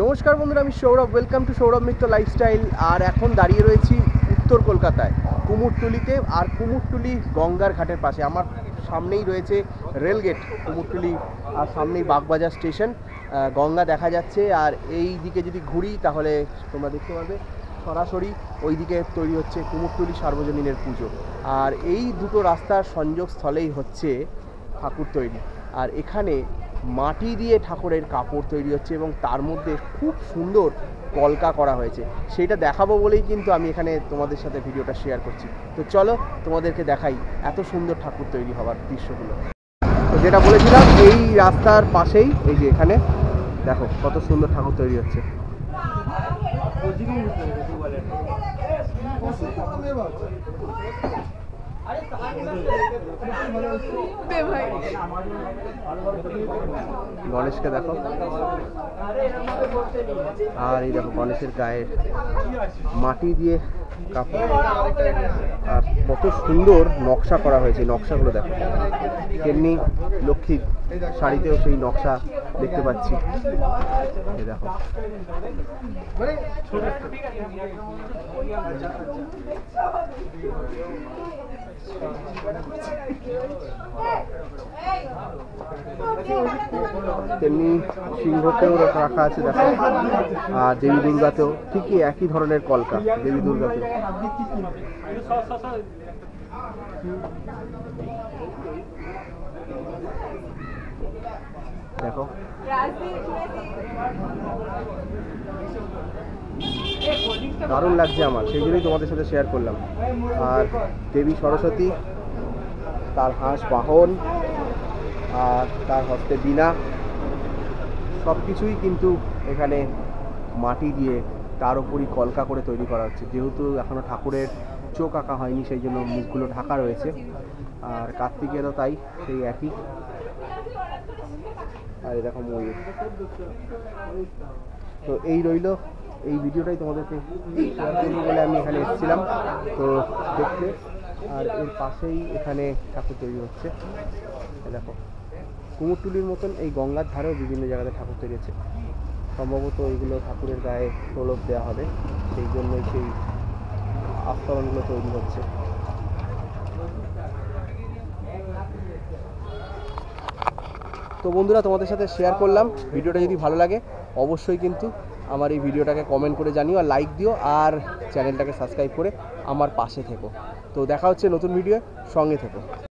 নমস্কার বন্ধুরা, আমি Sourav. Welcome to Sourav Mitra lifestyle. আর এখন দাঁড়িয়ে রয়েছি উত্তর কলকাতায় কুমোরটুলিতে। আর কুমোরটুলি গঙ্গার ঘাটের পাশে আমার সামনেই রয়েছে রেলগেট কুমোরটুলি, আর সামনেই বাগবাজার স্টেশন। গঙ্গা দেখা যাচ্ছে। আর এই দিকে যদি ঘুরি তাহলে তোমরা দেখতে পাবে সরাসরি ওই দিকে তৈরি হচ্ছে কুমোরটুলি সার্বজনীনের পুজো। আর এই দুটো রাস্তার সংযোগস্থলেই হচ্ছে ঠাকুর তৈরি। আর এখানে মাটি দিয়ে ঠাকুরের কাপড় তৈরি হচ্ছে এবং তার মধ্যে খুব সুন্দর কলকা করা হয়েছে। সেইটা দেখাবো বলেই কিন্তু আমি এখানে তোমাদের সাথে ভিডিওটা শেয়ার করছি। তো চলো তোমাদেরকে দেখাই এত সুন্দর ঠাকুর তৈরি হওয়ার দৃশ্যগুলো। তো যেটা বলেছিলাম, এই রাস্তার পাশেই এই যে এখানে দেখো কত সুন্দর ঠাকুর তৈরি হচ্ছে। গণেশকে দেখো, আর এই দেখো গণেশের গায়ে মাটি দিয়ে কাপড়, আর কত সুন্দর নকশা করা হয়েছে। নকশাগুলো দেখো, তেমনি লক্ষ্মীর শাড়িতেও সেই নকশা দেখতে পাচ্ছি। এই দেখো তেমনি সিংহতেও রাখা আছে দেখো। আর দেবী দুর্গাতেও ঠিকই একই ধরনের কলকা। দেবী দুর্গাতেও দেখো দারুণ লাগছে আমার, সেই জন্যই তোমাদের সাথে শেয়ার করলাম। আর দেবী সরস্বতী, তার হাঁস বাহন, আর তার হস্তে বীণা, সব কিছুই কিন্তু এখানে মাটি দিয়ে তার উপরই কলকা করে তৈরি করা হচ্ছে। যেহেতু এখনও ঠাকুরের চোখ আঁকা হয়নি, সেই জন্য মুখগুলো ঢাকা রয়েছে। আর কার্তিকেরও তাই, সেই একই। আর এরকম ময়ূর। তো এই রইল, এই ভিডিওটাই তোমাদেরকে শেয়ার করবো বলে আমি এখানে এসেছিলাম তো দেখতে। আর এর পাশেই এখানে ঠাকুর তৈরি হচ্ছে। দেখো কুমোরটুলির মতন এই গঙ্গার ধারেও বিভিন্ন জায়গাতে ঠাকুর তৈরি হচ্ছে। সম্ভবত এইগুলো ঠাকুরের গায়ে প্রলোভ দেওয়া হবে, সেই জন্যই সেই আস্তরণগুলো তৈরি হচ্ছে। তো বন্ধুরা, তোমাদের সাথে শেয়ার করলাম। ভিডিওটা যদি ভালো লাগে অবশ্যই কিন্তু আমার এই ভিডিওটাকে কমেন্ট করে জানিও, আর লাইক দিও, আর চ্যানেলটাকে সাবস্ক্রাইব করে আমার পাশে থেকো। তো দেখা হচ্ছে নতুন ভিডিও, সঙ্গে থেকো।